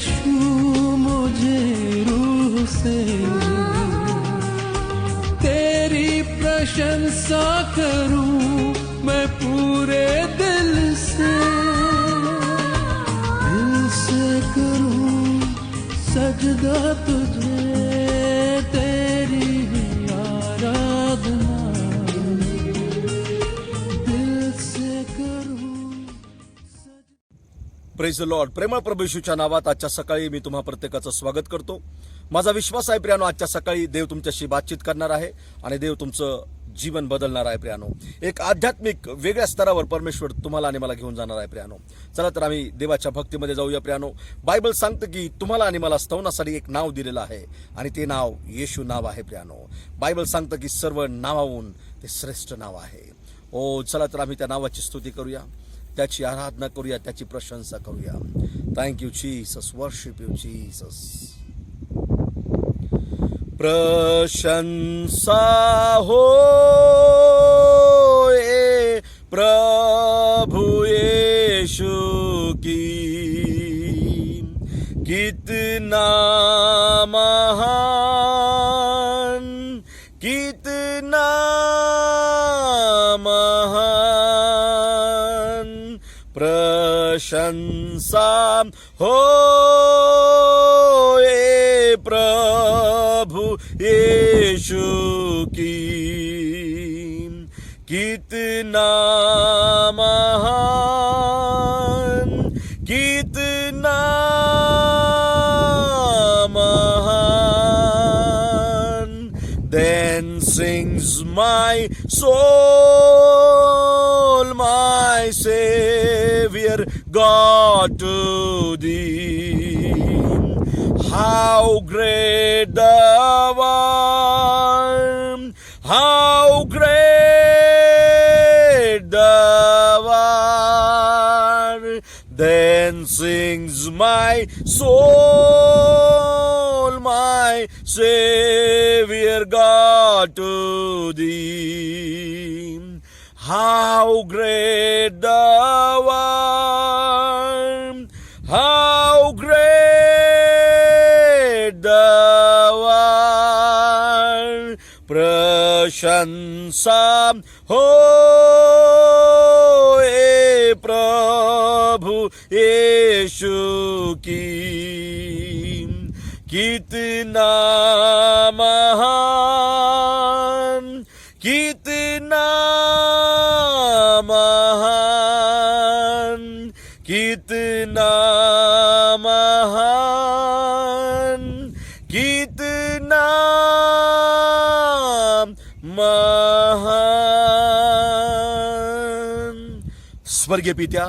यीशु मुझे रूह से तेरी प्रशंसा करूं मैं पूरे दिल से करूं सजदा तुझे तेरी आराधना दिल से करूं। Praise the Lord. प्रेमळ प्रभू येशूच्या नावात आजच्या सकाळी मी तुम्हा प्रत्येकाचं स्वागत करतो. माझा विश्वास आहे प्रियानो, आजच्या सकाळी देव तुमच्याशी बातचीत करणार आहे आणि देव तुमचं जीवन बदलणार आहे प्रियानो. एक आध्यात्मिक वेगळ्या स्तरावर परमेश्वर तुम्हाला आणि मला घेऊन जाणार आहे प्रियानो. चला तर आम्ही देवाच्या भक्तीमध्ये जाऊया प्रियानो. बायबल सांगतं की तुम्हाला आणि मला स्तवनासाठी एक नाव दिलेलं आहे आणि ते नाव येशू नाव आहे प्रियानो. बायबल सांगतं की सर्व नावाहून ते श्रेष्ठ नाव आहे. ओ चला तर आम्ही त्या नावाची स्तुती करूया, त्याची आराधना करूया, त्याची प्रशंसा करूया. Thank you Jesus, worship you Jesus. प्रशंसा हो प्रभु यीशु की, कितना महान, कितना महान. प्रशंसा हो प्रभु यीशु की, कितना महान, कितना महान. Then sings my soul, my Savior God to thee. How great thou art, how great thou art. Then sings my soul, my Savior God to thee. How great thou art, how great thou art. प्रशंसा हो प्रभु यीशु की, कितना महान, कितना महान, कितना महान, कितना महान. स्वर्गीय पित्या,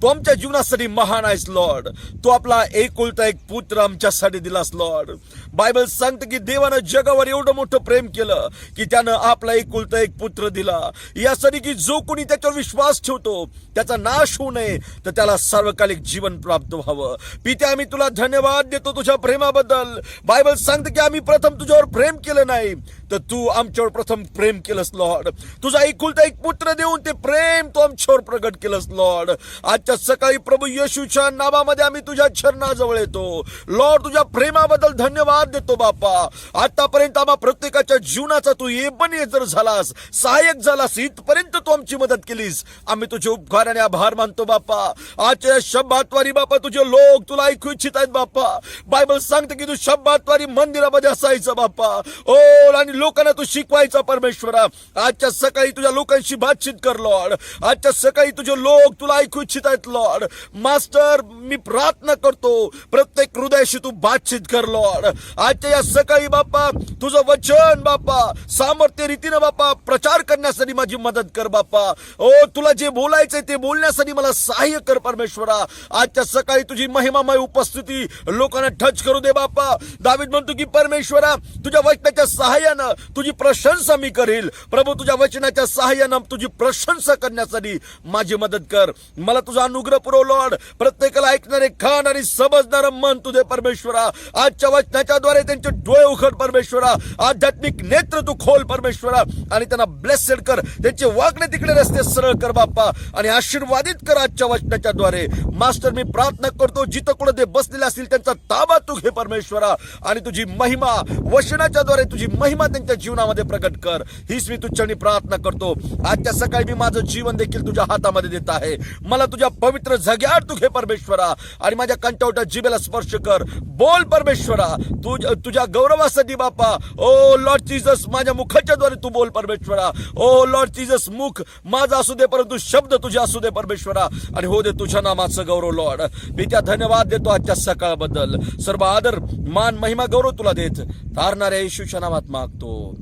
तू आमच्या जीवनासाठी महान आहेस लॉर्ड. तू आपला एकुलता एक पुत्र आमच्यासाठी दिलास लॉर्ड. बायबल सांगतं की देवानं जगावर एवढं मोठं प्रेम केलं की त्यानं आपला एकुलता एक पुत्र दिला, यासाठी की जो कोणी त्याच्यावर विश्वास ठेवतो त्याचा नाश होऊ नये, तर त्याला सार्वकालिक जीवन प्राप्त व्हावं. पित्या, आम्ही तुला धन्यवाद देतो तुझ्या प्रेमाबद्दल. बायबल सांगतं की आम्ही प्रथम तुझ्यावर प्रेम केलं नाही, तर तू आमच्यावर प्रथम प्रेम केलंस लॉर्ड. तुझा एकुलता एक पुत्र देऊन ते प्रेम तू आमच्यावर प्रगट केलंस लॉर्ड. आजच्या सकाळी प्रभू येशूच्या नावामध्ये आम्ही तुझ्या चरणाजवळ येतो लॉर्ड. तुझ्या प्रेमाबद्दल धन्यवाद देतो बाप्पा. आतापर्यंत आम्हा प्रत्येकाच्या जीवनाचा तू एबनेझर झालास, सहाय्यक झालास, इथपर्यंत तू आमची मदत केलीस. आम्ही तुझे उपकार आणि आभार मानतो बाप्पा. आजच्या शब्दाद्वारे बाप्पा तुझे लोक तुला ऐकू इच्छित आहेत बाप्पा. बायबल सांगते की तू शब्दाद्वारे मंदिरामध्ये असायचं बाप्पा. ओ आणि लोकांना तू शिकवायचा परमेश्वरा. आजच्या सकाळी तुझ्या लोकांशी बातचीत कर लॉर्ड. आजच्या सकाळी तुझे लोक तुला ऐकू इच्छित आहेत लॉर्ड. मास्टर, मी प्रार्थना करतो प्रत्येक हृदयाशी तू बातचीत कर लॉर्ड. आजच्या या सकाळी बाप्पा तुझं वचन बाप्पा सामर्थ्य रीतीनं बाप्पा प्रचार करण्यासाठी माझी मदत कर बाप्पा. ओ तुला जे बोलायचंय ते बोलण्यासाठी मला सहाय्य कर परमेश्वरा. आजच्या सकाळी तुझी महिमामय उपस्थिती लोकांना टच करू दे बाप्पा. दावीद म्हणतो की परमेश्वरा तुझ्या वचनाच्या सहाय्यानं तुझी प्रशंसा मी करील. प्रभू, तुझ्या वचनाच्या सहाय्यानं तुझी प्रशंसा करण्यासाठी माझी मदत कर. मला तुझा अनुग्रह पुरव लॉर्ड. प्रत्येकाला ऐकणारे कान आणि समजणारं मन तुझे परमेश्वरा. आजच्या वचनाच्या द्वारे त्यांचे डोळे उघड परमेश्वरा. आध्यात्मिक नेत्र तू खोल परमेश्वरा आणि त्यांना ब्लेसेड कर. त्यांचे वागणे तिकडे रस्ते सरळ कर बाप्पा आणि आशीर्वादित कर आजच्या वचनाच्या द्वारे. मास्टर मी प्रार्थना करतो जिथं कुठं ते बसलेले असतील त्यांचा ताबा तू घे परमेश्वरा आणि तुझी महिमा वचनाच्या द्वारे तुझी महिमा त्यांच्या जीवनामध्ये प्रकट कर. हीच मी तुझ्याने प्रार्थना करतो. आजच्या सकाळी मी माझं जीवन देखील तुझ्या हातामध्ये देत आहे. मला तुझ्या पवित्र जाग्यावर तू घे परमेश्वरा आणि माझ्या कंठावट्या जिभेला स्पर्श कर. बोल परमेश्वरा तुझ्या गौरवासाठी बाप्पा. ओ लॉर्ड जीसस माझ्या मुखाच्या द्वारे तू बोल परमेश्वरा. ओ लॉर्ड जीसस मुख माझा असू दे परंतु शब्द तुझे असू दे परमेश्वरा आणि हो दे तुझ्या नामाचं गौरव लॉर्ड. मी त्या धन्यवाद देतो आजच्या सकाळबद्दल. सर्व आदर मान महिमा गौरव तुला देत तारणाऱ्या येशूच्या नामात मागतो.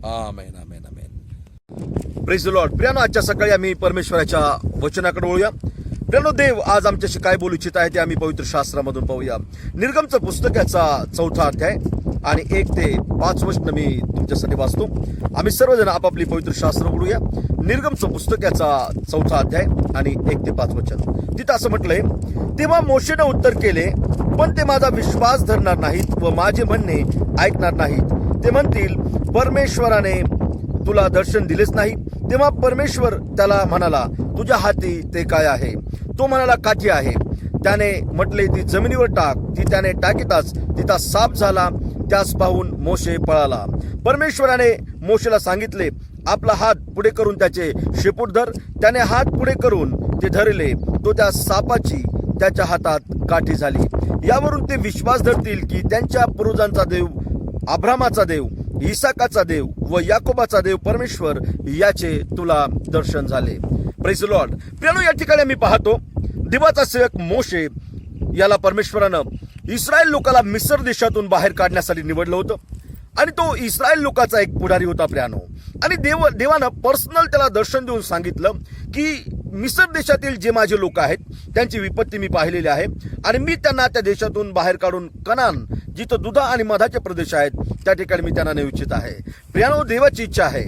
आमेन आमेन आमेन. Praise the lord. प्रियानो आजच्या सकाळी आम्ही परमेश्वराच्या वचनाकडे वळूया. प्रियानो देव आज आमच्याशी काय बोलू इच्छित आहे ते आम्ही पवित्र शास्त्रामधून पाहूया. निर्गमचं पुस्तकाचा 4था अध्याय आणि 1 ते 5 वचन मी तुमच्यासाठी वाचतो. आम्ही सर्वजण आपापली पवित्र शास्त्र उघडूया. निर्गमचं पुस्तकाचा 4था अध्याय आणि 1 ते 5 वचन. तिथं असं म्हटलंय, तेव्हा मोशेनं उत्तर केले, पण ते माझा विश्वास धरणार नाहीत व माझे म्हणणे ऐकणार नाहीत. ते म्हणतील परमेश्वराने तुला दर्शन दिलेच नाही. तेव्हा परमेश्वर त्याला म्हणाला, तुझ्या हाती ते काय आहे? तो म्हणाला, काठी आहे. त्याने म्हटले, ती जमिनीवर टाक. ती त्याने टाकीताच तिचा साप झाला. त्यास पाहून मोशे पळाला. परमेश्वराने मोशेला सांगितले, आपला हात पुढे करून त्याचे शेपूट धर. त्याने हात पुढे करून ते धरले. तो त्या सापाची त्याच्या हातात काठी झाली. यावरून ते विश्वास धरतील की त्यांच्या पूर्वजांचा देव, अब्रामाचा देव, इसाकाचा देव व याकोबाचा देव परमेश्वर याचे तुला दर्शन झाले. Praise the lord. प्रियानो या ठिकाणी मी पाहतो देवाचा सेवक मोशे याला परमेश्वरानं इस्रायल लोकाला मिस्र देशातून बाहेर काढण्यासाठी निवडलं होतं आणि तो इस्रायल लोकाचा एक पुढारी होता प्रियानो. आणि देवानं पर्सनल त्याला दर्शन देऊन सांगितलं की मिस्र देशातील जे माझे लोक आहेत त्यांची विपत्ती मी पाहिलेली आहे आणि मी त्यांना त्या देशातून बाहेर काढून कनान जिथं दुधा आणि मधाचे प्रदेश आहेत त्या ठिकाणी मी त्यांना नेऊ इच्छित आहे. प्रियानो देवाची इच्छा आहे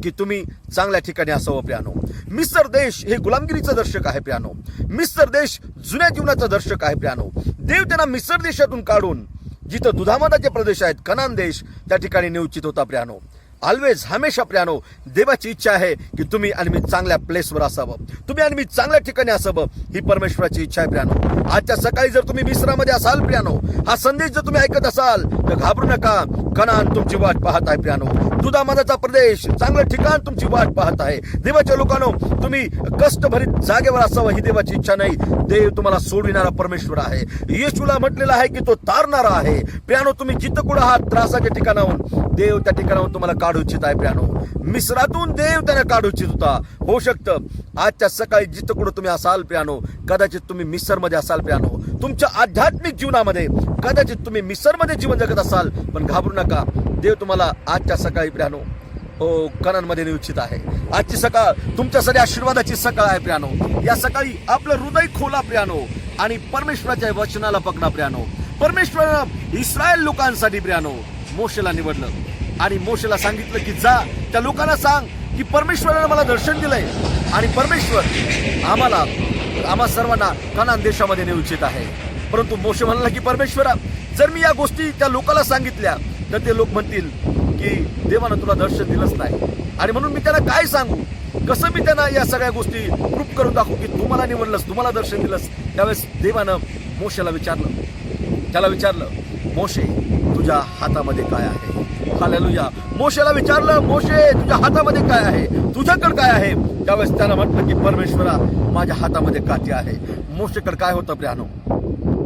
की तुम्ही चांगल्या ठिकाणी असावं प्रियानो. मिस्र देश हे गुलामगिरीचं दर्शक आहे प्रियानो. मिस्र देश जुन्या जीवनाचं दर्शक आहे प्रियानो. देव त्यांना मिस्र देशातून काढून जिथं दुधामधाचे प्रदेश आहेत कनान देश त्या ठिकाणी नेऊ इच्छित होता प्रियानो. ऑलवेज हमेशा प्रियानो देवाची इच्छा आहे की तुम्ही आणि मी चांगल्या प्लेसवर असावं, तुम्ही आणि मी चांगल्या ठिकाणी असावं, ही परमेश्वराची इच्छा आहे प्रियानो. आजच्या सकाळी जर तुम्ही मिस्रामध्ये असाल प्रियानो, हा संदेश जर तुम्ही ऐकत असाल तर घाबरू नका. कनान तुमची वाट पाहत आहे प्रियानो. दुधामधाचा प्रदेश चांगलं ठिकाण तुमची वाट पाहत आहे. देवाच्या लोकांनो तुम्ही कष्टभरीत जागेवर असावं ही देवाची इच्छा नाही. देव तुम्हाला सोडविणारा परमेश्वर आहे. येशूला म्हटलेलं आहे की तो तारणारा आहे. प्रियानो तुम्ही जिथं कुठं आहात त्रासाच्या ठिकाणाहून देव त्या ठिकाणाहून तुम्हाला काढू इच्छित आहे प्रियानो. मिस्रातून देव त्यांना काढू इच्छित होता. होऊ शकतं आजच्या सकाळी जिथं कुठं तुम्ही असाल प्रियानो, कदाचित तुम्ही मिस्रमध्ये असाल प्रियानो. तुमच्या आध्यात्मिक जीवनामध्ये कदाचित तुम्ही मिस्रमध्ये जीवन जगत असाल, पण घाबरू नका. देव तुम्हाला आजच्या सकाळी प्रियानो हो कनानमध्ये नेऊ इच्छित आहे. आजची सकाळ तुमच्यासाठी आशीर्वादाची सकाळ आहे प्रियानो. या सकाळी आपलं हृदय खोला प्रियानो आणि परमेश्वराच्या वचनाला पकडा प्रियानो. परमेश्वरानं इस्रायल लोकांसाठी प्रियानो मोशेला निवडलं आणि मोशेला सांगितलं की जा त्या लोकांना सांग की परमेश्वरानं मला दर्शन दिलंय आणि परमेश्वर आम्हा सर्वांना कनान देशामध्ये नेऊ इच्छित आहे. परंतु मोशे म्हणाला की परमेश्वरा जर मी या गोष्टी त्या लोकांना सांगितल्या तर ते लोक म्हणतील की देवानं तुला दर्शन दिलंच नाही आणि म्हणून मी त्यांना काय सांगू, कसं मी त्यांना या सगळ्या गोष्टी प्रूफ करून दाखवू की तुम्हाला निवडलंस, तुम्हाला दर्शन दिलंस. त्यावेळेस देवानं मोशेला विचारलं मोशे तुझ्या हातामध्ये काय आहे? हालेलुया. मोशेला विचारलं मोशे तुझ्या हातामध्ये काय आहे, तुझ्याकडे काय आहे? त्यावेळेस त्यानं म्हटलं की परमेश्वरा माझ्या हातामध्ये काठी आहे. मोशेकडे काय होतं प्रियानो,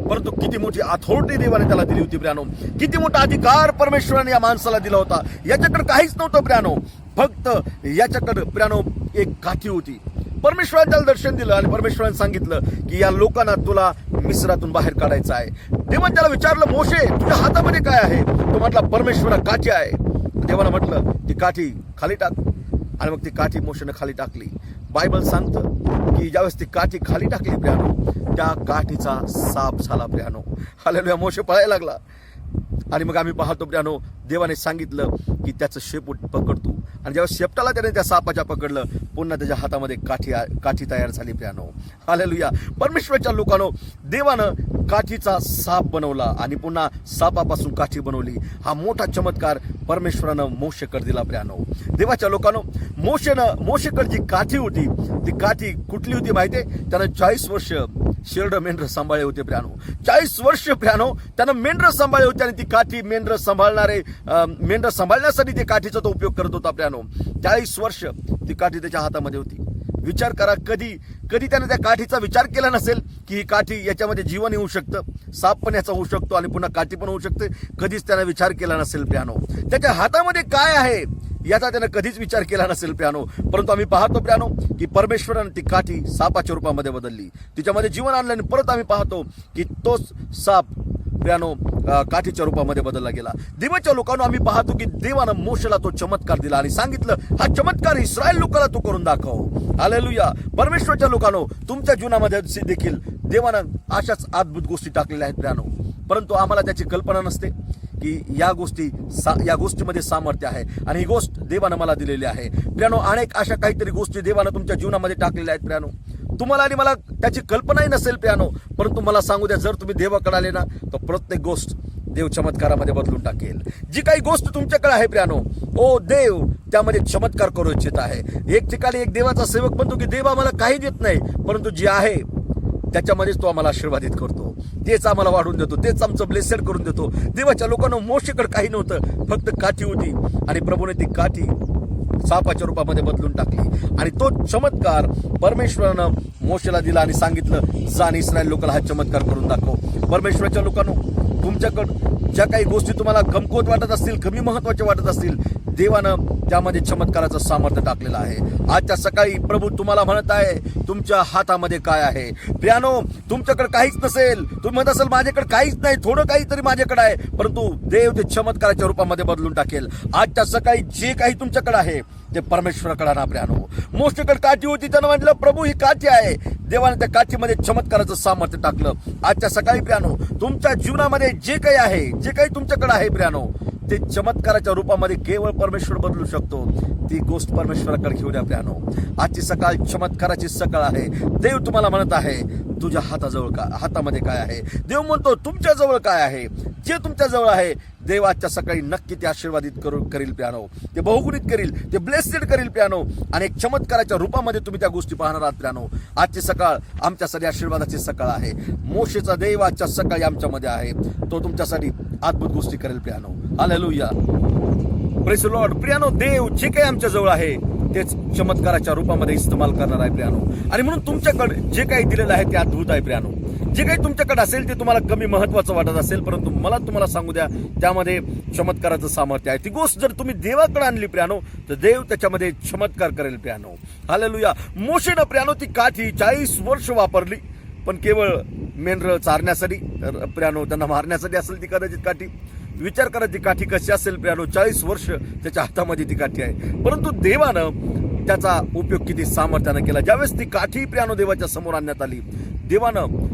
परंतु किती मोठी अथॉरिटी देवाने त्याला दिली होती प्रियानो. किती मोठा अधिकार परमेश्वराने या माणसाला दिला होता. याच्याकडे काहीच नव्हतं प्रियानो, फक्त याच्याकडे प्रियानो एक काठी होती. परमेश्वराने त्याला दर्शन दिलं आणि परमेश्वराने सांगितलं की या लोकांना तुला मिस्रातून बाहेर काढायचं आहे. देवाने त्याला विचारलं मोशे तुझ्या हातामध्ये काय आहे? तो म्हटला परमेश्वरा काठी आहे. देवानं म्हटलं ती काठी खाली टाक आणि मग ती काठी मोशेने खाली टाकली. बायबल सांगतं की ज्यावेळेस ती काठी खाली टाकली प्रियानो त्या काठीचा साप झाला प्रियानो. हालेलुया. मोशे पळायला लागला आणि मग आम्ही पाहतो प्रियानो देवाने सांगितलं की त्याचं शेपूट पकडतो आणि जेव्हा शेपटाला त्याने त्या सापाच्या पकडलं, पुन्हा त्याच्या हातामध्ये काठी तयार झाली प्रियानो. हालेलुया. परमेश्वराच्या लोकांनो, देवानं काठीचा साप बनवला आणि पुन्हा सापापासून काठी बनवली. हा मोठा चमत्कार परमेश्वरानं मोशेकडे दिला प्रियानो. देवाच्या लोकांनो, मोशेकडे जी काठी होती, ती काठी कुठली होती माहितीये? त्यानं 40 वर्ष शेरडं मेंढर सांभाळले होते प्रियानो. 40 वर्ष प्रियानो त्यानं मेंढर सांभाळले होते, आणि ती काठी मेंढर सांभाळण्यासाठी ते काठीचा तो उपयोग करत होता प्रियानो. 40 वर्ष ती काठी त्याच्या हातामध्ये होती. विचार करा, कधी त्याने त्या काठीचा विचार केला नसेल की ही काठी, याच्यामध्ये जीवन येऊ शकतं, साप पण याचा होऊ शकतो आणि पुन्हा काठी पण होऊ शकते. कधीच त्याने विचार केला नसेल प्रियानो. त्याच्या हातामध्ये काय आहे याचा त्यानं कधीच विचार केला नसेल प्रियानो. परंतु आम्ही पाहतो प्रियानो की परमेश्वरानं ती काठी सापाच्या रूपामध्ये बदलली, तिच्यामध्ये जीवन आणलं, आणि परत आम्ही पाहतो की तोच साप प्रियानो काठीच्या रूपामध्ये बदलला गेला. देवाच्या लोकांनो, आम्ही पाहतो की देवानं मोशेला तो चमत्कार दिला आणि सांगितलं, हा चमत्कार इस्रायल लोकांना तू करून दाखव. हालेलुया. परमेश्वराच्या लोकांनो, तुमच्या जीवनामध्ये देखील देवानं अशाच अद्भुत गोष्टी टाकलेल्या आहेत प्रियानो. परंतु आम्हाला त्याची कल्पना नसते की या गोष्टीमध्ये सामर्थ्य आहे, आणि ही गोष्ट देवानं मला दिलेली आहे प्रियानो. अनेक अशा काहीतरी गोष्टी देवानं तुमच्या जीवनामध्ये टाकलेल्या आहेत प्रियानो. तुम्हाला आणि मला त्याची कल्पनाही नसेल प्रियानो, परंतु मला सांगू द्या, जर तुम्ही देवाकडे आले ना, तर प्रत्येक गोष्ट देव चमत्कारामध्ये बदलून टाकेल. जी काही गोष्ट तुमच्याकडे आहे प्रियानो, देव त्यामध्ये चमत्कार करू इच्छित आहे. एक ठिकाणी एक देवाचा सेवक म्हणतो की देव आम्हाला काही देत नाही, परंतु जे आहे त्याच्यामध्येच तो आम्हाला आशीर्वादित करतो, तेच आम्हाला वाढून देतो, तेच आमचं ब्लेसेड करून देतो. देवाच्या लोकांना मोशेकडे काही नव्हतं, फक्त काठी होती, आणि प्रभूने ती काठी सापाच्या रूपामध्ये बदलून टाकली, आणि तो चमत्कार परमेश्वरानं मोशेला दिला आणि सांगितलं, जा आणि इस्रायल लोकांना हा चमत्कार करून दाखव. परमेश्वराच्या लोकांनो, तुमच्याकडं ज्या काही गोष्टी तुम्हाला कमकुवत वाटत असतील, कमी महत्वाच्या वाटत असतील, देवानं त्यामध्ये चमत्काराचं सामर्थ्य टाकलेलं आहे. आजच्या सकाळी प्रभू तुम्हाला म्हणत आहे, तुमच्या हातामध्ये काय आहे प्रियानो. तुमच्याकडे काहीच नसेल, तुम्ही म्हणत असाल माझ्याकडे काहीच नाही, थोडं काहीतरी माझ्याकडे आहे, परंतु देव ते चमत्काराच्या रूपामध्ये बदलून टाकेल. आजच्या सकाळी जे काही तुमच्याकडे आहे ते परमेश्वराकडे आणा प्रियानो. मोशेकडे काठी होती, त्यानं म्हटलं प्रभू ही काठी आहे, देवाने त्या काठीमध्ये चमत्काराचं सामर्थ्य टाकलं. आजच्या सकाळी प्रियानो, तुमच्या जीवनामध्ये जे काही आहे, जे काही तुमच्याकडे आहे प्रियानो, ते चमत्काराच्या रूपामध्ये केवळ परमेश्वर बदलू शकतो. ती गोष्ट परमेश्वराकडे घेऊन या प्रियानो. आजची सकाळ चमत्काराची सकाळ आहे. देव तुम्हाला म्हणत आहे, तुझ्या हातामध्ये काय आहे. देव म्हणतो तुमच्या जवळ काय आहे. जे तुमच्या जवळ आहे, देव आजच्या सकाळी नक्की ते आशीर्वादित करील प्रियानो, ते बहुगुणित करील, ते ब्लेसेड करील प्रियानो, आणि एक चमत्काराच्या रूपामध्ये तुम्ही त्या गोष्टी पाहणार आहात प्रियानो. आजची सकाळ आमच्यासाठी आशीर्वादाची सकाळ आहे. मोशेचा देव आजच्या सकाळी आमच्यामध्ये आहे, तो तुमच्यासाठी अद्भुत गोष्टी करेल प्रियानो. हालेलुया. Praise the lord. प्रियानो, देव जे काही आमच्या जवळ आहे तेच चमत्काराच्या रूपामध्ये इस्तेमाल करणार आहे प्रियानो. आणि म्हणून तुमच्याकडे जे काही दिलेलं आहे ते अद्भुत आहे प्रियानो. जे काही तुमच्याकडे असेल ते तुम्हाला कमी महत्वाचं वाटत असेल, परंतु मला तुम्हाला सांगू द्या, त्यामध्ये चमत्काराचं सामर्थ्य आहे. ती गोष्ट जर तुम्ही देवाकडे आणली प्रियानो, तर देव त्याच्यामध्ये चमत्कार करेल प्रियानो. हालेलुया. मोशेनं प्रियानो ती काठी 40 वर्ष वापरली, पण केवळ मेंढरं चारण्यासाठी प्रियानो, त्यांना मारण्यासाठी असेल ती कदाचित काठी. विचार करा ती काठी कशी असेल प्रियानो. 40 वर्ष त्याच्या हातामध्ये ती काठी आहे, परंतु देवानं त्याचा उपयोग किती सामर्थ्यानं केला. ज्यावेळेस ती काठी प्रियानो देवाच्या समोर आणण्यात आली, देवानं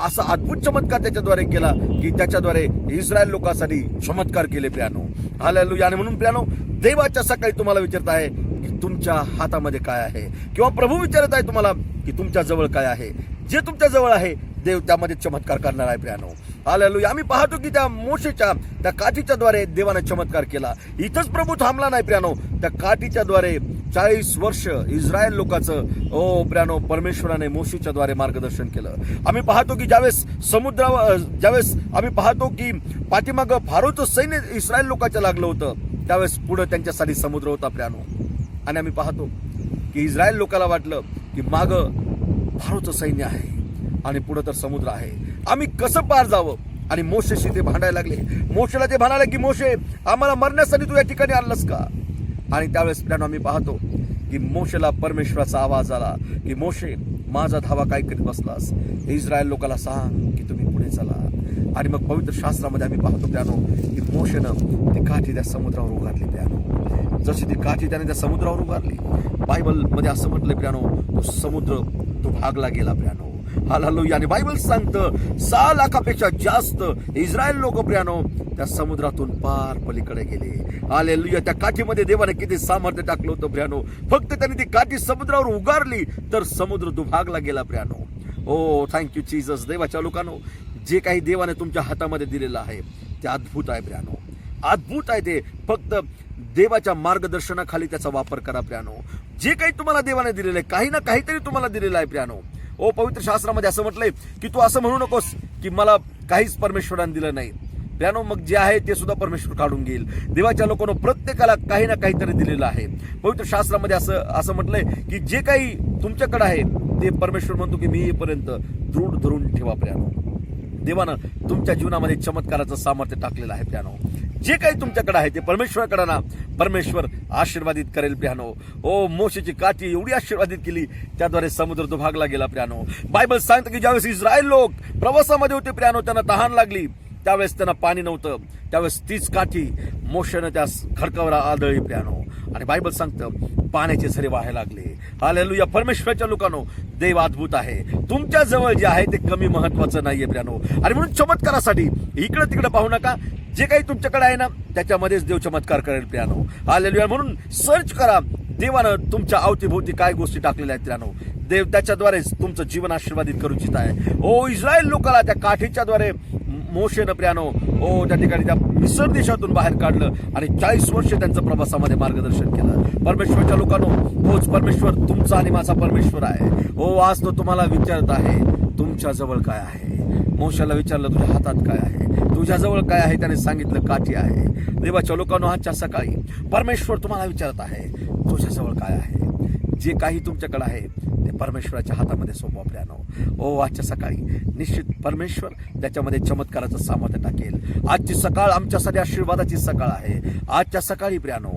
असा अद्भुत चमत्कार त्याच्याद्वारे केला की त्याच्याद्वारे इस्रायल लोकांसाठी चमत्कार केले प्रियानो. हालेलुया. आणि म्हणून प्रियानो, देवाच्या सकाळी तुम्हाला विचारत आहे की तुमच्या हातामध्ये काय आहे, किंवा प्रभू विचारत आहे तुम्हाला की तुमच्या जवळ काय आहे. जे तुमच्या जवळ आहे, देव त्यामध्ये चमत्कार करणार आहे प्रियानो. हालेलुया. आम्ही पाहतो की त्या मोशेच्या त्या काठीच्या द्वारे देवाने चमत्कार केला. इथंच प्रभू थांबला नाही प्रियानो. त्या काठीच्या द्वारे 40 वर्ष इस्रायल लोकांचं प्रियानो परमेश्वराने मोशेच्या द्वारे मार्गदर्शन केलं. आम्ही पाहतो की ज्यावेळेस आम्ही पाहतो की पाठीमागं फारोचं सैन्य इस्रायल लोकांच्या लागलं होतं, त्यावेळेस पुढे त्यांच्यासाठी समुद्र होता प्रियानो. आणि आम्ही पाहतो की इस्रायल लोकांना वाटलं की मागं फारोचं सैन्य आहे आणि पुढे तर समुद्र आहे, आम्ही कसं पार जावं. आणि मोशेशी ते भांडायला लागले. मोशेला ते म्हणाले की मोशे, आम्हाला मरण्यासाठी तू या ठिकाणी आणलंस का. आणि त्यावेळेस प्रियानो आम्ही पाहतो की मोशेला परमेश्वराचा आवाज आला की मोशे, माझा धावा काय करीत बसलास, इस्रायल लोकांना सांग की तुम्ही पुढे चला. आणि मग पवित्र शास्त्रामध्ये आम्ही पाहतो प्रियानो की मोशेनं ती काठी त्या समुद्रावर उगारली प्रियानो. जशी ती काठी त्याने त्या समुद्रावर उगारली, बायबलमध्ये असं म्हटलं प्रियानो, तो समुद्र तो भागला गेला प्रियानो. हालेलुया. आणि बायबल सांगतं 6 लाखापेक्षा जास्त इस्रायल लोक प्रियानो त्या समुद्रातून पार पलीकडे गेले. हालेलुया. त्या काठीमध्ये देवाने किती सामर्थ्य टाकलं होतं प्रियानो. फक्त त्यांनी ती काठी समुद्रावर उगारली तर समुद्र दुभागला गेला प्रियानो. Oh thank you Jesus. देवाच्या लोकांनो, जे काही देवाने तुमच्या हातामध्ये दिलेलं आहे ते अद्भुत आहे प्रियानो, अद्भुत आहे. ते फक्त देवाच्या मार्गदर्शनाखाली त्याचा वापर करा प्रियानो. जे काही तुम्हाला देवाने दिलेलं आहे, काही ना काहीतरी तुम्हाला दिलेलं आहे प्रियानो. ओ पवित्र शास्त्रामध्ये असं म्हटलंय की तू असं म्हणू नकोस की मला काहीच परमेश्वराने दिलं नाही प्रियानो. मग जे आहे ते सुद्धा परमेश्वर काढून घेईल. देवाच्या लोकांनो, प्रत्येकाला काही ना काहीतरी दिलेलं आहे. पवित्र शास्त्रामध्ये असं म्हटलंय की जे काही तुमच्याकडे आहे ते परमेश्वर म्हणतो की मी येईपर्यंत दृढ धरून ठेवा प्रियानो. देवानं तुमच्या जीवनामध्ये चमत्काराचं सामर्थ्य टाकलेलं आहे प्रियानो. जे काही तुमच्याकडे आहे ते परमेश्वराकडे ना परमेश्वर आशीर्वादित करेल प्रियानो. ओ मोशेची काठी एवढी आशीर्वादित केली त्याद्वारे समुद्र दुभागला गेला प्रियानो. बायबल सांगतं की ज्यावेळेस इस्रायल लोक प्रवासामध्ये होते प्रियानो, त्यांना तहान लागली, त्यावेळेस त्यांना पाणी नव्हतं, त्यावेळेस तीच काठी मोशेनं त्या खडकावर आदळली प्रियानो. आणि बायबल सांगतं पाण्याचे झरे वाहायला लागले. हालेलुया. परमेश्वराच्या लोकांनो, देव अद्भुत आहे. तुमच्या जवळ जे आहे ते कमी महत्वाचं नाहीये प्रियानो. आणि म्हणून चमत्कारासाठी इकडे तिकडे पाहू नका. जे काही तुमच्याकडे आहे ना त्याच्यामध्येच देव चमत्कार करेल प्रियानो. हालेलुया. म्हणून सर्च करा, देवानं तुमच्या अवतीभोवती काय गोष्टी टाकलेल्या आहेत प्रियानो. देव त्याच्याद्वारेच तुमचं जीवन आशीर्वादित करू इच्छित आहे. ओ इस्रायल लोकाला त्या काठीच्या द्वारे मोशेनं प्रियानो त्या ठिकाणी त्या मिस्र देशातून बाहेर काढलं आणि 40 वर्ष त्यांचं प्रवासामध्ये मार्गदर्शन केलं. परमेश्वरच्या लोकांनो, तोच परमेश्वर तुमचा आणि माझा परमेश्वर आहे. ओ आज तो तुम्हाला विचारत आहे तुमच्या जवळ काय आहे. मोशेला विचारलं तुझ्या हातात काय आहे, तुझ्या जवळ काय आहे, त्याने सांगितलं काठी आहे. देवाच्या लोकांनो, आजच्या सकाळी परमेश्वर तुम्हाला विचारत आहे तुझ्या जवळ काय आहे. जे काही तुमच्याकडे आहे ते परमेश्वराच्या हातामध्ये सोपवा प्रियानो. ओ आजच्या सकाळी निश्चित परमेश्वर त्याच्यामध्ये चमत्काराचं सामर्थ्य टाकेल. आजची सकाळ आमच्यासाठी आशीर्वादाची सकाळ आहे. आजच्या सकाळी प्रियानो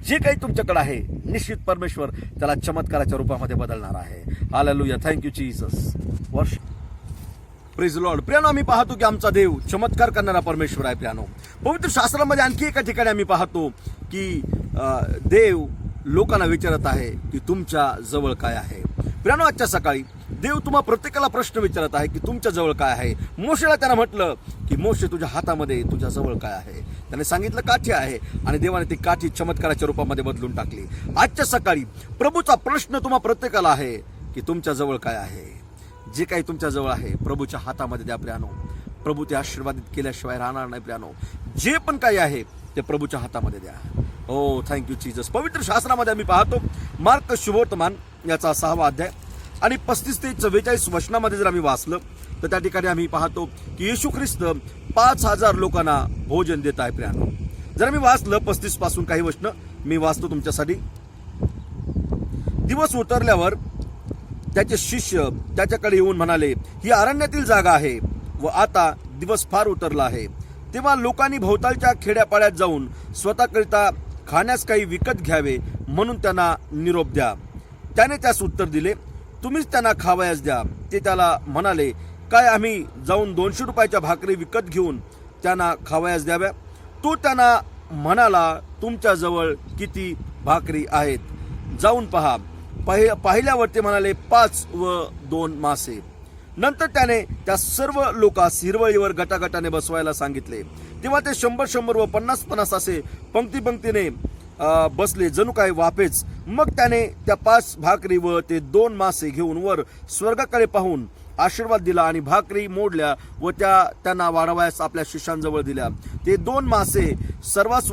जे काही तुमच्याकडे आहे निश्चित परमेश्वर त्याला चमत्काराच्या रूपामध्ये बदलणार आहे. हालेलुया. Thank you Jesus. वर्ष प्रेज लॉर्ड. प्रियानो, आम्ही पाहतो की आमचा देव चमत्कार करणारा परमेश्वर आहे प्रियानो. पवित्र शास्त्रामध्ये आणखी एका ठिकाणी आम्ही पाहतो की देव लोकांना विचारत आहे की तुमच्या जवळ काय आहे. प्रियानो, आजच्या सकाळी देव तुम्हा प्रत्येकाला प्रश्न विचारत आहे की तुमच्या जवळ काय आहे. मोशेला त्यानं म्हटलं की मोशे तुझ्या हातामध्ये तुझ्या जवळ काय आहे. त्याने सांगितलं काठी आहे आणि देवाने ती काठी चमत्काराच्या रूपामध्ये बदलून टाकली. आजच्या सकाळी प्रभूचा प्रश्न तुम्हा प्रत्येकाला आहे की तुमच्या जवळ काय आहे. जे काही तुमच्या जवळ आहे प्रभूच्या हातामध्ये द्या प्रियानो. प्रभू ते आशीर्वादित केल्याशिवाय राहणार नाही प्रियानो. जे पण काही आहे ते प्रभूच्या हातामध्ये द्या. ओ थँक्यू जीसस. पवित्र शास्त्रामध्ये आम्ही पाहतो मार्क शुभवर्तमान याचा 6वा अध्याय आणि 35 ते 44 वचनामध्ये जर आम्ही वाचलं तर त्या ठिकाणी आम्ही पाहतो की येशू ख्रिस्त 5000 लोकांना भोजन देत आहे प्रियानो. जर आम्ही वाचलं 35 पासून काही वचनं मी वाचतो तुमच्यासाठी. दिवस उतरल्यावर त्याचे शिष्य त्याच्याकडे येऊन म्हणाले, ही अरण्यातील जागा आहे व आता दिवस फार उतरला आहे. तेव्हा लोकांनी भोवतालच्या खेड्यापाड्यात जाऊन स्वतःकरिता खाण्यास काही विकत घ्यावे म्हणून त्यांना निरोप द्या. त्याने त्यास उत्तर दिले, तुम्हीच त्यांना खावयास द्या. ते त्याला म्हणाले, काय आम्ही जाऊन 200 रुपयाच्या भाकरी विकत घेऊन त्यांना खावयास द्याव्या. तो त्यांना म्हणाला, तुमच्याजवळ किती भाकरी आहेत, जाऊन पहा. पाहिल्यावर ते म्हणाले, 5 व 2 मासे. नंतर त्याने त्या सर्व लोकांस हिरवळीवर गटागटाने बसवायला सांगितले. तेव्हा ते 100 व 50 असे पंक्तीने बसले, जणू काय वाफेच. मग त्याने त्या 5 भाकरी व ते 2 मासे घेऊन वर स्वर्गाकडे पाहून आशीर्वाद दिला आणि भाकरी मोडल्या व त्यांना वाढवायस आपल्या शिष्यांजवळ दिल्या. ते 2 मासेही सर्वांस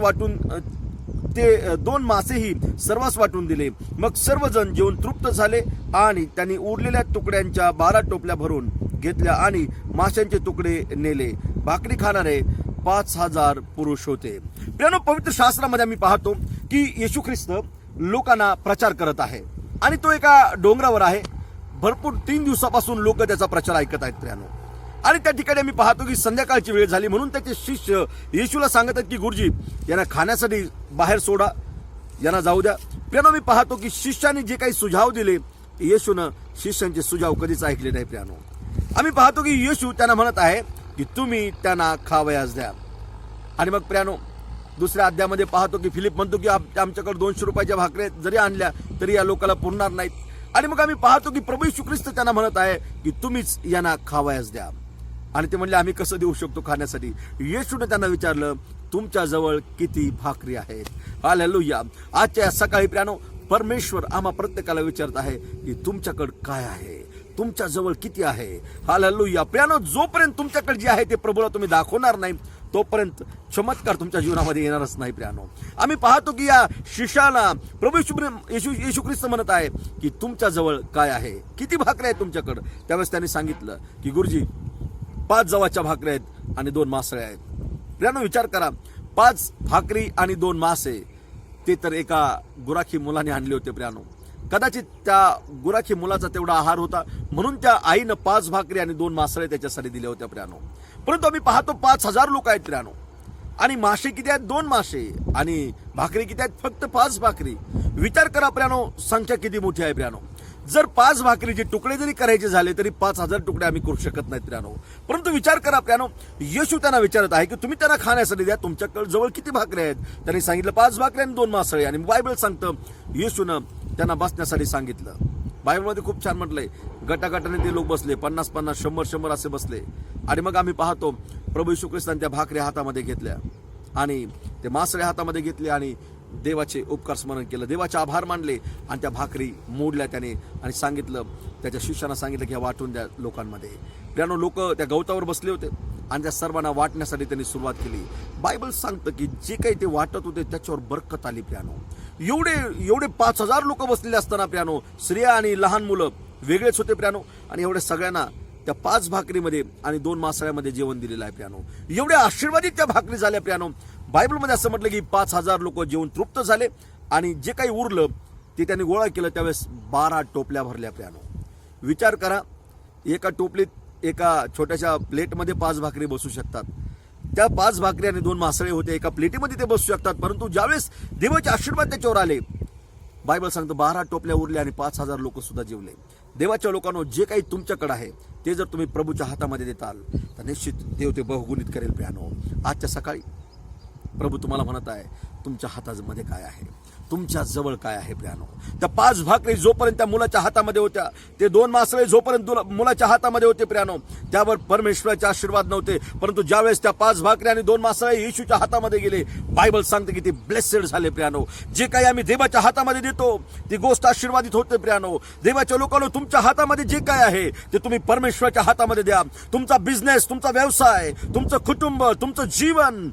वाटून दिले. मग सर्वजण जेवून तृप्त झाले आणि त्यांनी उरलेल्या तुकड्यांच्या 12 टोपल्या भरून घेतल्या आणि माशांचे तुकडे नेले. भाकरी खाणारे 5000 पुरुष होते. प्रियानो, पवित्र शास्त्रामध्ये आम्ही पाहतो की येशू ख्रिस्त लोकांना प्रचार करत आहे आणि तो एका डोंगरावर आहे. भरपूर 3 दिवसापासून लोक त्याचा प्रचार ऐकत आहेत प्रियानो. आणि त्या ठिकाणी आम्ही पाहतो की संध्याकाळची वेळ झाली म्हणून त्याचे शिष्य येशूला सांगत आहेत की गुरुजी, यांना खाण्यासाठी बाहेर सोडा, यांना जाऊ द्या. प्रियानो, मी पाहतो की शिष्यांनी जे काही सुझाव दिले येशूनं शिष्यांचे सुझाव कधीच ऐकले नाही प्रियानो. आम्ही पाहतो की येशू त्यांना म्हणत आहे की तुम्ही त्यांना खावयास द्या. आणि मग प्रियानो, दुसऱ्या अध्यायामध्ये पाहतो की फिलिप म्हणतो की आमच्याकडे 200 रुपयाच्या भाकऱ्या जरी आणल्या तरी या लोकांना पुरणार नाहीत. आणि मग आम्ही पाहतो की प्रभू येशू ख्रिस्त त्यांना म्हणत आहे की तुम्हीच यांना खावयास द्या. आणि ते म्हणले आम्ही कसं देऊ शकतो खाण्यासाठी. येशूने त्यांना विचारलं तुमच्या जवळ किती भाकरी आहेत. हालेलुया. आजच्या सकाळी प्रियानो परमेश्वर आम्हा प्रत्येकाला विचारत आहे की तुमच्याकडे काय आहे, तुमच्या जवळ किती आहे. हालेलुया. प्रियानो जोपर्यंत तुमच्याकडे जे आहे ते प्रभूला तुम्ही दाखवणार नाही तोपर्यंत चमत्कार तुमच्या जीवनामध्ये येणारच नाही. प्रियानो आम्ही पाहतो की या शिष्याला प्रभू येशू ख्रिस्त म्हणत आहे की तुमच्या जवळ काय आहे, किती भाकरी आहेत तुमच्याकडे. त्यावेळेस त्यांनी सांगितलं की गुरुजी 5 जवाच्या भाकरी आहेत आणि 2 मासळे आहेत. प्रियानो विचार करा, 5 भाकरी आणि 2 मासे ते तर एका गुराखी मुलाने आणले होते. प्रियानो कदाचित त्या गुराखी मुलाचा तेवढा आहार होता म्हणून त्या आईनं 5 भाकरी आणि 2 मासळे त्याच्यासाठी दिले होते. प्रियानो परंतु आम्ही पाहतो 5,000 लोक आहेत प्रियानो, आणि मासे किती आहेत, 2 मासे, आणि भाकरी किती आहेत, फक्त 5 भाकरी. विचार करा प्रियानो संख्या किती मोठी आहे. प्रियानो जर 5 भाकरीचे तुकडे जरी करायचे झाले तरी 5,000 तुकडे आम्ही करू शकत नाहीत प्रियानो. परंतु विचार करा प्रियानो, येशू त्यांना विचारत आहे की तुम्ही त्यांना खाण्यासाठी द्या, तुमच्याकडे जवळ किती भाकरी आहेत. त्यांनी सांगितलं 5 भाकरी आणि 2 मासळे. आणि बायबल सांगतं येशूनं त्यांना बसण्यासाठी सांगितलं. बायबलमध्ये खूप छान म्हटलंय, गटागटाने ते लोक बसले, 50-50, 100-100 असे बसले. आणि मग आम्ही पाहतो प्रभू येशू ख्रिस्ताने त्या भाकरी हातामध्ये घेतल्या आणि ते मासळे हातामध्ये घेतले आणि देवाचे उपकार स्मरण केलं, देवाचे आभार मानले आणि त्या भाकरी मोडल्या त्याने आणि सांगितलं, त्याच्या शिष्यांना सांगितलं की वाटून द्या लोकांमध्ये. प्रियानो लोक त्या गवतावर बसले होते आणि त्या सर्वांना वाटण्यासाठी त्यांनी सुरुवात केली. बायबल सांगतं की जे काही ते वाटत होते त्याच्यावर बरकत आली. प्रियानो एवढे 5,000 लोक बसलेले असताना प्रियानो स्त्रिया आणि लहान मुलं वेगळेच होते प्रियानो, आणि एवढ्या सगळ्यांना त्या 5 भाकरीमध्ये आणि 2 मासळ्यामध्ये जेवण दिलेलं आहे. प्रियानो एवढ्या आशीर्वादित त्या भाकरी झाल्या. प्रियानो बायबलमध्ये असं म्हटलं की 5,000 लोक जेवण तृप्त झाले आणि जे काही उरलं ते त्यांनी गोळा केलं. त्यावेळेस 12 टोपल्या भरल्या. प्रियानो विचार करा, एका टोपलीत एका छोट्याशा प्लेटमध्ये 5 भाकरी बसू शकतात. त्या 5 भाकरी आणि 2 मासळे होते, एका प्लेटीमध्ये ते बसू शकतात. परंतु ज्यावेळेस देवाचे आशीर्वाद त्याच्यावर आले, बायबल सांगतं 12 टोपल्या उरल्या आणि 5,000 लोक सुद्धा जेवले. देवाच्या लोकांनो जे काही तुमच्याकडे आहे ते जर तुम्ही प्रभूच्या हातामध्ये देताल तर निश्चित देव ते बहुगुणित करेल. प्रियानो आजच्या सकाळी प्रभू तुम्हाला म्हणत आहे तुमच्या हातामध्ये काय आहे, तुमच्या जवळ काय आहे. प्रियानो त्या 5 भाकरी जोपर्यंत त्या मुलाच्या हातामध्ये होत्या, ते 2 मासळे जोपर्यंत मुलाच्या हातामध्ये होते प्रियानो, त्यावर परमेश्वराचे आशीर्वाद नव्हते. परंतु ज्यावेळेस त्या 5 भाकरी आणि 2 मासळे येशूच्या हातामध्ये गेले, बायबल सांगते की ते ब्लेसेड झाले. प्रियानो जे काही आम्ही देवाच्या हातामध्ये देतो ती गोष्ट आशीर्वादित होते. प्रियानो देवाच्या लोकांनो तुमच्या हातामध्ये जे काय आहे ते तुम्ही परमेश्वराच्या हातामध्ये द्या. तुमचा बिझनेस, तुमचा व्यवसाय, तुमचं कुटुंब, तुमचं जीवन,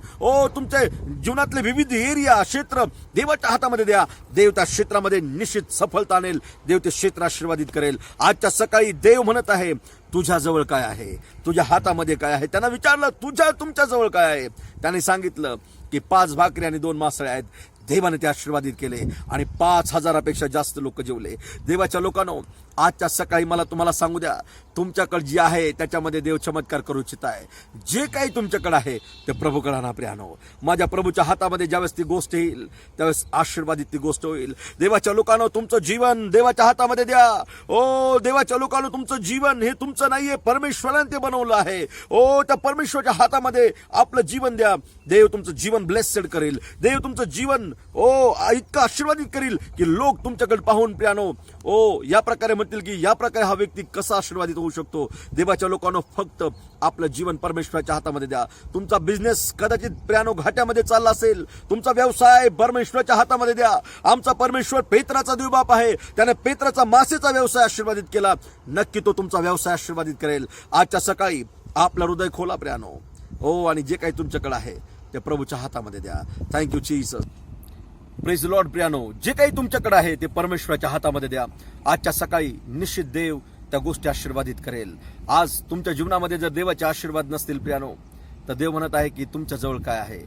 तुमच्या जीवनातले विविध एरिया, क्षेत्र देवाच्या हातामध्ये द्या. देव त्या क्षेत्रामध्ये निश्चित सफलता आणेल, देव ते क्षेत्र आशीर्वादित करेल. आजच्या सकाळी देव म्हणत आहे तुझ्या जवळ काय आहे, तुझ्या हातामध्ये काय आहे. त्यांना विचारलं तुमच्या जवळ काय आहे. त्याने सांगितलं की 5 भाकरी आणि 2 मासळे आहेत. देवाने ते आशीर्वादित केले आणि 5,000पेक्षा जास्त लोक जेवले. देवाच्या लोकांनो आजच्या सकाळी मला तुम्हाला सांगू द्या, तुमच्याकडे जे आहे त्याच्यामध्ये देव चमत्कार करू इच्छित आहे. जे काही तुमच्याकडे आहे ते प्रभूकडे आणा. प्रियानो माझ्या प्रभूच्या हातामध्ये ज्यावेळेस ती गोष्ट येईल त्यावेळेस आशीर्वादित ती गोष्ट होईल. देवाच्या लोकांनो तुमचं जीवन देवाच्या हातामध्ये द्या. देवाच्या लोकांनो तुमचं जीवन हे तुमचं नाहीये, परमेश्वराने ते बनवलं आहे. त्या परमेश्वराच्या हातामध्ये आपलं जीवन द्या. देव तुमचं जीवन ब्लेस्ड करेल. देव तुमचं जीवन इतकं आशीर्वादित करील की लोक तुमच्याकडे पाहून प्रियानो या प्रकारे म्हणतील की या प्रकारे हा व्यक्ती कसा आशीर्वादित होऊ शकतो. देवाच्या लोकांनो फक्त आपलं जीवन परमेश्वराच्या हातामध्ये द्या. तुमचा बिझनेस कदाचित प्रियानो घाट्यामध्ये चालला असेल, तुमचा व्यवसाय परमेश्वराच्या हातामध्ये द्या. आमचा परमेश्वर पेत्राचा देवबाप आहे, त्याने पेत्राचा मासेचा व्यवसाय आशीर्वादित केला. नक्की तो तुमचा व्यवसाय आशीर्वादित करेल. आजच्या सकाळी आपलं हृदय खोला प्रियानो आणि जे काही तुमच्याकडे आहे ते प्रभूच्या हातामध्ये द्या. Thank you Jesus. Praise the lord. प्रियानो जे काही तुमच्याकडे आहे ते परमेश्वराच्या हातामध्ये द्या. आजच्या सकाळी निश्चित देव त्या गोष्टी आशीर्वादित करेल. आज तुमच्या जीवनामध्ये जर देवाचे आशीर्वाद नसतील प्रियानो तर देव म्हणत आहे की तुमच्या जवळ काय आहे,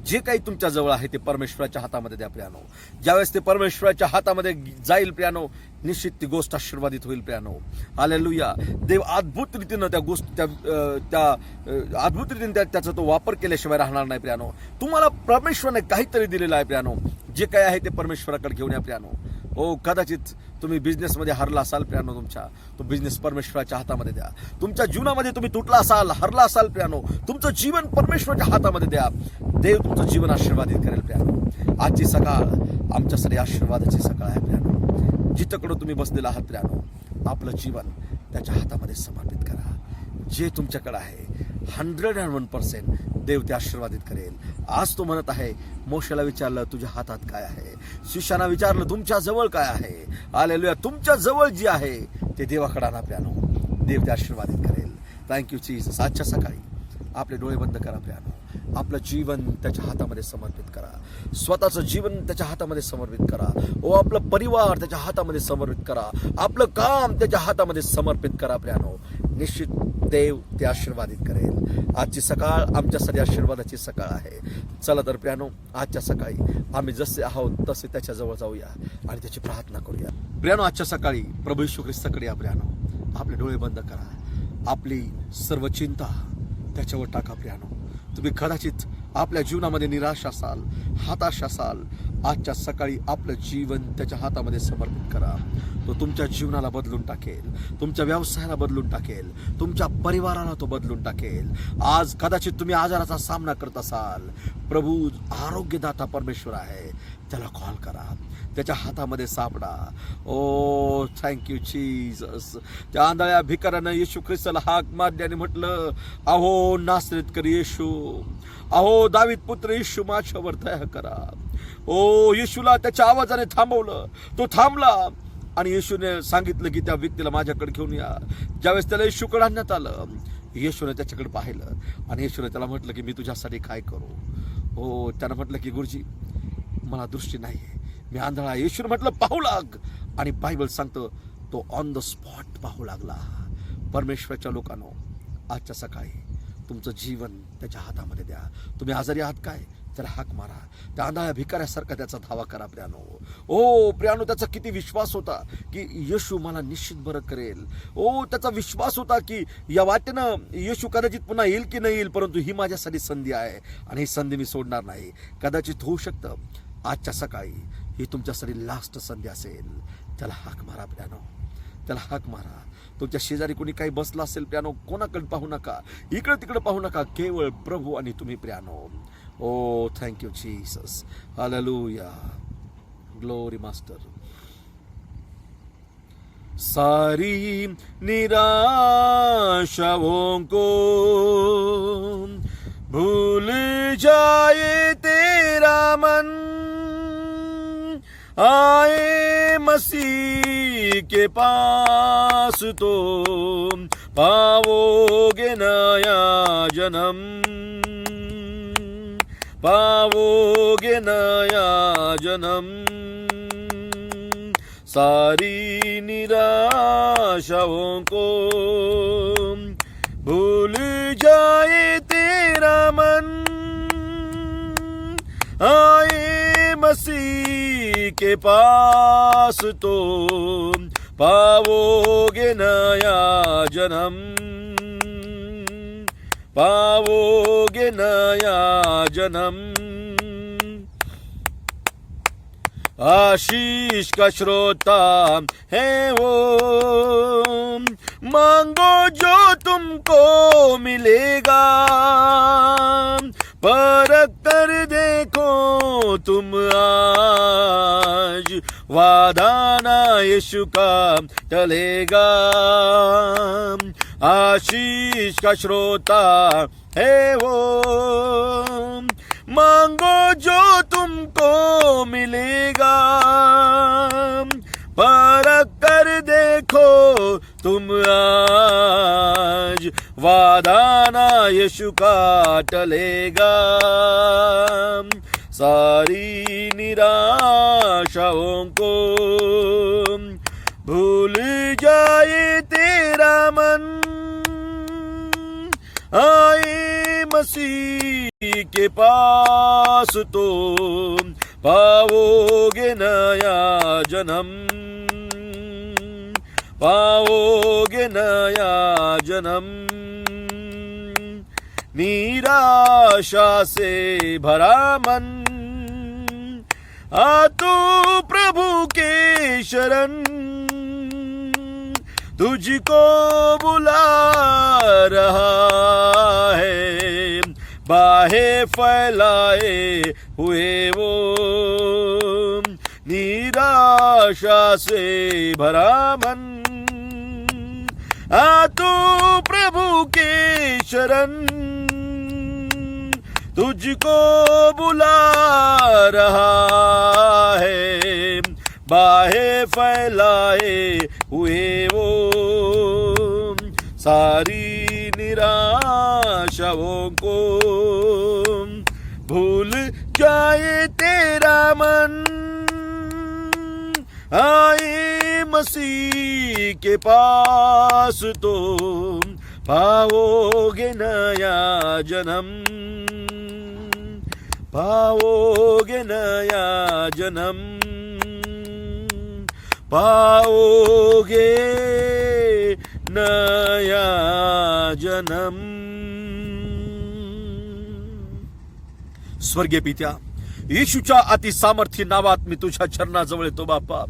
जे काही तुमच्या जवळ आहे ते परमेश्वराच्या हातामध्ये द्या. प्रियानो ज्यावेळेस ते परमेश्वराच्या हातामध्ये जाईल प्रियानो निश्चित ती गोष्ट आशीर्वादित होईल. प्रियानो हालेलुया. देव अद्भुत रीतीनं त्या गोष्ट अद्भुत रीतीने त्याचा तो वापर केल्याशिवाय राहणार नाही. प्रियानो तुम्हाला परमेश्वराने काहीतरी दिलेलं आहे. प्रियानो जे काही आहे ते परमेश्वराकडे घेऊन या. प्रियानो कदाचित तुम्ही बिझनेसमध्ये हरला असाल प्रियानो, तुमच्या तो बिझनेस परमेश्वराच्या हातामध्ये द्या. तुमच्या जीवनामध्ये तुम्ही तुटला असाल, हरला असाल प्रियानो, तुमचं जीवन परमेश्वराच्या हातामध्ये द्या. देव तुमचं जीवन आशीर्वादित करेल. प्रियानो आजची सकाळ आमच्यासाठी आशीर्वादाची सकाळ आहे. प्रियानो जिथकडं तुम्ही बसलेला आहात प्रियानो, आपलं जीवन त्याच्या हातामध्ये समर्पित करा. जे तुमच्याकडे आहे 101% देव ते आशीर्वादित करेल. आज तो म्हणत आहे, मोशेला विचारलं तुझ्या हातात काय आहे, शिष्याना विचारलं तुमच्या जवळ काय आहे. हालेलुया. तुमच्या जवळ जे आहे ते देवाकडे आणा प्रियानो, देव ते आशीर्वादित करेल. Thank you Jesus. आजच्या सकाळी आपले डोळे बंद करा प्रियानो, आपलं जीवन त्याच्या हातामध्ये समर्पित करा. स्वतःचं जीवन त्याच्या हातामध्ये समर्पित करा. आपलं परिवार त्याच्या हातामध्ये समर्पित करा. आपलं काम त्याच्या हातामध्ये समर्पित करा प्रियानो. निश्चित देव ते आशीर्वादित करेल. आजची सकाळ आमच्यासाठी आशीर्वादाची सकाळ आहे. चला तर प्रियानो, आजच्या सकाळी आम्ही जसे आहोत तसे त्याच्याजवळ जाऊया आणि त्याची प्रार्थना करूया. प्रियानो, आजच्या सकाळी प्रभू येशू ख्रिस्ताकडे या प्रियानो. आपले डोळे बंद करा. आपली सर्व चिंता त्याच्यावर टाका प्रियानो. तुम्ही कदाचित आपल्या जीवनामध्ये निराश असाल, हताश असाल, आजच्या सकाळी आपलं जीवन त्याच्या हातामध्ये समर्पित करा. तो तुमच्या जीवनाला बदलून टाकेल, तुमच्या व्यवसायाला बदलून टाकेल, तुमच्या परिवाराला तो बदलून टाकेल. आज कदाचित तुम्ही आजाराचा सामना करत असाल, प्रभू आरोग्यदाता परमेश्वर आहे, त्याला कॉल करा, त्याच्या हातामध्ये सापडा. ओ थँक्यू जीसस. त्या आंधळ्या भिकाऱ्यानं येशू ख्रिस्ताला हाक मारली आणि म्हटलं, अहो नासरेतकर येशू, अहो दावीद पुत्र येशू, माझ्यावर दया करा. ओ येशूला त्याच्या आवाजाने थांबवलं. तो थांबला आणि येशूने सांगितलं की त्या व्यक्तीला माझ्याकडे घेऊन या. ज्यावेळेस त्याला येशूकडे आणण्यात आलं, येशूने त्याच्याकडे पाहिलं आणि येशूने त्याला म्हटलं की मी तुझ्यासाठी काय करू. हो, त्यानं म्हटलं की गुरुजी मला दृष्टी नाही, मी आंधळा. येशूने म्हटलं पाहू लाग. आणि बायबल सांगतं तो ऑन द स्पॉट पाहू लागला. परमेश्वराच्या लोकांनो, आजच्या सकाळी तुमचं जीवन त्याच्या हातामध्ये द्या. तुम्ही आजारी आहात काय, त्याला हाक मारा. त्या आंधळ्या भिकाऱ्यासारखा त्याचा धावा करा प्रियानो. ओ प्रियानो, त्याचा किती विश्वास होता की येशू मला निश्चित बरं करेल. ओ त्याचा विश्वास होता की या वाटेनं येशू कदाचित पुन्हा येईल की नाही येईल, परंतु ही माझ्यासाठी संधी आहे आणि ही संधी मी सोडणार नाही. कदाचित होऊ शकतं आजच्या सकाळी ही तुमच्यासाठी लास्ट संधी असेल. त्याला हाक मारा प्रियानो, त्याला हाक मारा. तुमच्या शेजारी कोणी काही बसला असेल प्रियानो, कोणाकडे पाहू नका, इकडे तिकडे पाहू नका, केवळ प्रभू आणि तुम्ही प्रियानो. Oh thank you Jesus. हालेलुया. Glory master. सारी निराशाओं को भूल जाए तेरा मन, आए मसीह के पास तो पाओगे नया जन्म, पाओगे नया जन्म. सारी निराशाओं को भूल जाए तेरा मन, आए मसीह के पास तो पाओगे नया जन्म, पाओगे नया जन्म. आशीष का श्रोता है वो, मांगो जो तुमको मिलेगा, परख कर देखो तुम आज, वादा ना यीशु का टलेगा. आशीष का श्रोता है वो, मांगो जो तुमको मिलेगा, परख कर देखो तुम आज, वादा ना यीशु का टलेगा. सारी निराशाओं को भूल जाए तेरा मन, आए मसीह के पास तो पाओगे नया जन्म, पाओगे नया जन्म. निराशा से भरा मन, आ तू प्रभु के शरण, तुझको बुला रहा है, बाहें फैलाए हुए वो. निराशा आशा से भरा मन, आ तू प्रभु के शरण, तुझको बुला रहा है, बाहें फैलाए हुए वो, सारी निराशाओं को भूल जाए तेरा मन, आए मसीह के पास तो पाओगे नया जन्म, पाओगे नया जन्म, पाओगे नया जन्म। स्वर्गीय पित्या, येशूच्या अतिसामर्थ्य नावात मी तुझ्या चरणाजवळ येतो बापा.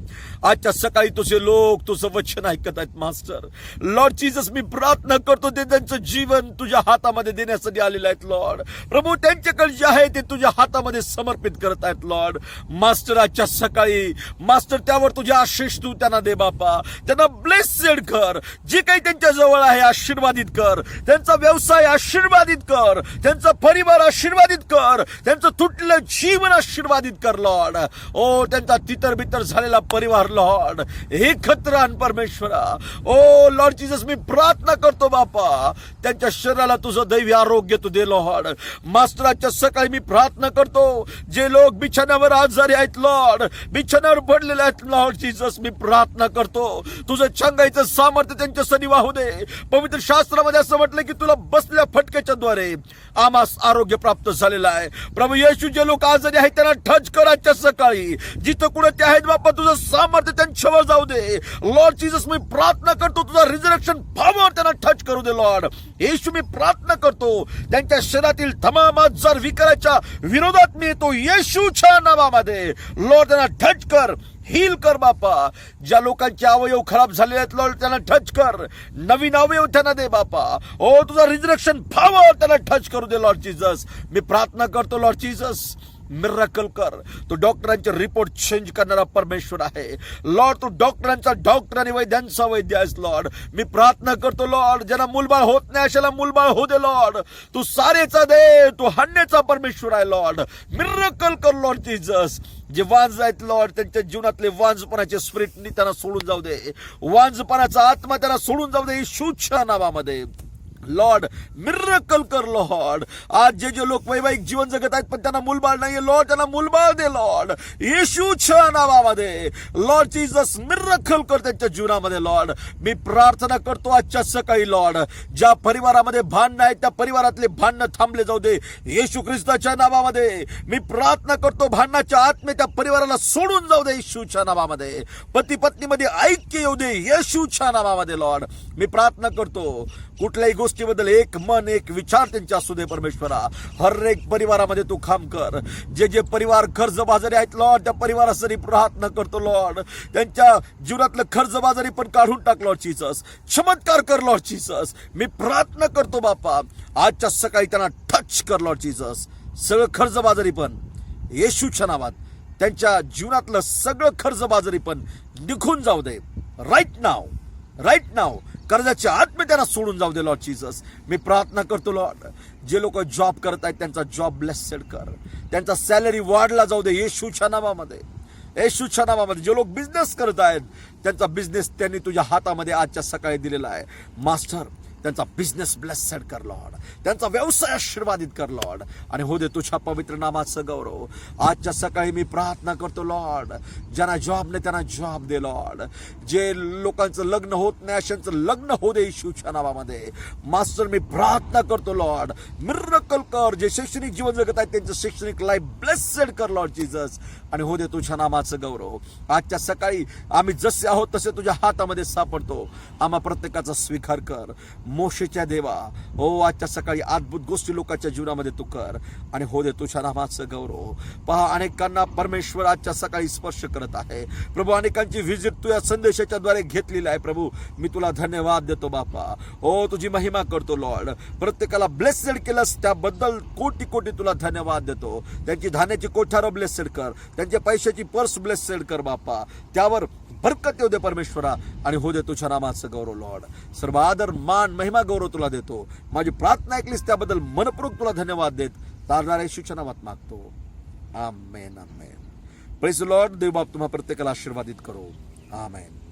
आजच्या सकाळी तुझे लोक तुझं वचन ऐकत आहेत मास्टर. लॉर्ड जीसस, मी प्रार्थना करतो ते त्यांचं जीवन तुझ्या हातामध्ये देण्यासाठी आलेलं आहेत लॉर्ड. प्रभू, त्यांच्याकडे जे आहे ते तुझ्या हातामध्ये समर्पित करत आहेत लॉर्ड. मास्टर, आजच्या सकाळी मास्टर त्यावर तुझ्या आशीष तू त्यांना दे बापा. त्यांना ब्लेसेड कर. जे काही त्यांच्या जवळ आहे आशीर्वादित कर. त्यांचा व्यवसाय आशीर्वादित कर. त्यांचा परिवार आशीर्वादित कर. त्यांचं तुटलेलं जीवन आशीर्वादित कर लॉर्ड. ओ, त्यांचा तितर बितर झालेला परिवार लॉर्ड एकत्र आण परमेश्वरा. ओ लॉर्ड जीसस, मी प्रार्थना करतो बापा, त्यांच्या शरीराला तुझं दैवी आरोग्य तू दे लॉर्ड. मास्टराच्या सकाळी मी प्रार्थना करतो, जे लोक बिछाण्यावर आजारी आहेत लॉर्ड, बिछाण्यावर पडलेले आहेत लॉर्ड जीसस, मी प्रार्थना करतो तुझं चंगाईचं सामर्थ्य त्यांच्यासाठी वाहू दे. पवित्र शास्त्रामध्ये असं म्हटलं की तुला बसलेल्या फटक्याच्या द्वारे आम्हास आरोग्य प्राप्त झालेलं आहे. प्रभू येशू, जे लोक आजारी आहेत त्यांना टच कर आजच्या सकाळी. जिथं कुठे ते आहेत बापा, तुझं सामर्थ्य त्यांच्यावर जाऊ दे लॉर्ड जीसस. मी प्रार्थना करतो तुझा रिझरेक्शन पॉवर त्यांना टच करू दे लॉर्ड येशू. मी प्रार्थना करतो त्यांच्या शरीरातील तमाम आजार विकाराच्या विरोधात मी येतो येशूच्या नावामध्ये. लॉर्ड त्यांना टच कर, हील कर बापा. ज्या लोकांचे अवयव खराब झालेले आहेत लॉर्ड, त्यांना टच कर. नवीन अवयव त्यांना दे बापा. ओ, तुझा रिझरेक्शन पॉवर त्यांना टच करू दे लॉर्ड जीसस. मी प्रार्थना करतो लॉर्ड जीसस, मिरेकल कर. तो डॉक्टरांचे रिपोर्ट चेंज करणारा परमेश्वर आहे लॉर्ड. तू डॉक्टरांचा डॉक्टर आणि वैद्यांचा वैद्य आहेस लॉर्ड. मी प्रार्थना करतो लॉर्ड, ज्यांना मूलबाळ होत नाही अशाला मूलबाळ होऊ दे लॉर्ड. तू सारेचा दे, तू हाणण्याचा परमेश्वर आहे लॉर्ड. मिरेकल कर लॉर्ड जीसस. जे वांज आहेत लॉर्ड, त्यांच्या जीवनातले वांजपणाचे स्पिरिट त्यांना सोडून जाऊ दे. वांजपणाचा आत्मा त्यांना सोडून जाऊ दे येशूच्या नावामध्ये. लॉर्ड मिरेकल कर लॉर्ड. आज जे जे लोक वैवाहिक जीवन जगत आहेत पण त्यांना मूलबाळ नाहीये लॉर्ड, त्यांना मूलबाळ दे लॉर्ड येशूच्या नावामध्ये. लॉर्ड जीसस, मिरेकल कर त्यांच्या जीवनामध्ये लॉर्ड. मी प्रार्थना करतो आजच्या सकाळी लॉर्ड, ज्या परिवारामध्ये भांडण आहेत त्या परिवारातले भांडण थांबले जाऊ दे येशू ख्रिस्ताच्या नावामध्ये. मी प्रार्थना करतो भांडणाच्या आत्मे त्या परिवाराला सोडून जाऊ दे येशूच्या नावामध्ये. पती पत्नीमध्ये ऐक्य येऊ दे येशूच्या नावामध्ये लॉर्ड. मी प्रार्थना करतो कुठल्याही गोष्टीबद्दल एक मन एक विचार त्यांच्या असू दे परमेश्वरा. हर एक परिवारामध्ये तू काम कर. जे जे परिवार कर्जबाजारी आहेत लॉर्ड, त्या परिवारासाठी प्रार्थना करतो लॉर्ड. त्यांच्या जीवनातलं कर्जबाजारी पण काढून टाक लॉर्ड जीसस. चमत्कार कर लॉर्ड जीसस. मी प्रार्थना करतो बापा, आजच्या सकाळी त्यांना टच कर लॉर्ड जीसस. सगळं कर्जबाजारी पण येशूच्या नावात, त्यांच्या जीवनातलं सगळं कर्जबाजारी पण निघून जाऊ दे राईट नाव, राईट नाव. कर्जाचे आत्मे त्यांना सोडून जाऊ दे लॉर्ड जीसस. मी प्रार्थना करतो लॉर्ड, जे लोक जॉब करत आहेत त्यांचा जॉब ब्लेसेड कर. त्यांचा सॅलरी वाढला जाऊ दे येशूच्या नावामध्ये, येशूच्या नावामध्ये. जे लोक बिझनेस करत आहेत त्यांचा बिझनेस त्यांनी तुझ्या हातामध्ये आजच्या सकाळी दिलेला आहे मास्टर. त्यांचा बिझनेस ब्लेसेड कर लॉर्ड. त्यांचा व्यवसाय आशीर्वादित कर लॉर्ड. आणि हो दे तुझ्या पवित्र नामाचं गौरव. आजच्या सकाळी मी प्रार्थना करतो लॉर्ड, ज्यांना जॉब नाही त्यांना जॉब दे लॉर्ड. जे लोकांचं लग्न होत नाही अशांचं लग्न हो दे येशूच्या नावामध्ये. मास्टर, मी प्रार्थना करतो लॉर्ड, मिरेकल कर. जे शैक्षणिक जीवन जगत आहेत त्यांचं शैक्षणिक लाईफ ब्लेसेड कर लॉर्ड जीसस. आणि हो दे तुझ्या नामाचं गौरव. आजच्या सकाळी आम्ही जसे आहोत तसे तुझ्या हातामध्ये सापडतो. आम्हा प्रत्येकाचा स्वीकार कर मोशेच्या देवा, हो आजच्या सकाळी अद्भुत गोष्टी लोकांच्या जीवनामध्ये तू कर आणि हो दे तुझ्या नामाचं गौरव. पहा, अनेकांना परमेश्वर आजच्या सकाळी स्पर्श करत आहे प्रभू. अनेकांची व्हिजिट तू या संदेशाच्या द्वारे घेतलेली आहे प्रभू. मी तुला धन्यवाद देतो बापा. हो, तुझी महिमा करतो लॉर्ड. प्रत्येकाला ब्लेसेड केलंस त्याबद्दल कोटी कोटी तुला धन्यवाद देतो. त्यांची धान्याची कोठारं ब्लेसेड कर, त्यांच्या पैशाची पर्स ब्लेसेड कर बापा. त्यावर बरकत येऊ दे परमेश्वरा आणि हो दे तुझ्या नामाचं गौरव लॉर्ड. सर्व आदर मान महिमा गौरव तुला देतो. माझी प्रार्थना ऐकलीस त्याबद्दल मनपूर्वक तुला धन्यवाद देत तारणाऱ्या येशूच्या नावात मागतो. आमेन आमेन. Praise the lord. देव बाप तुम्हा प्रत्येकाला आशीर्वादित करो. आमेन.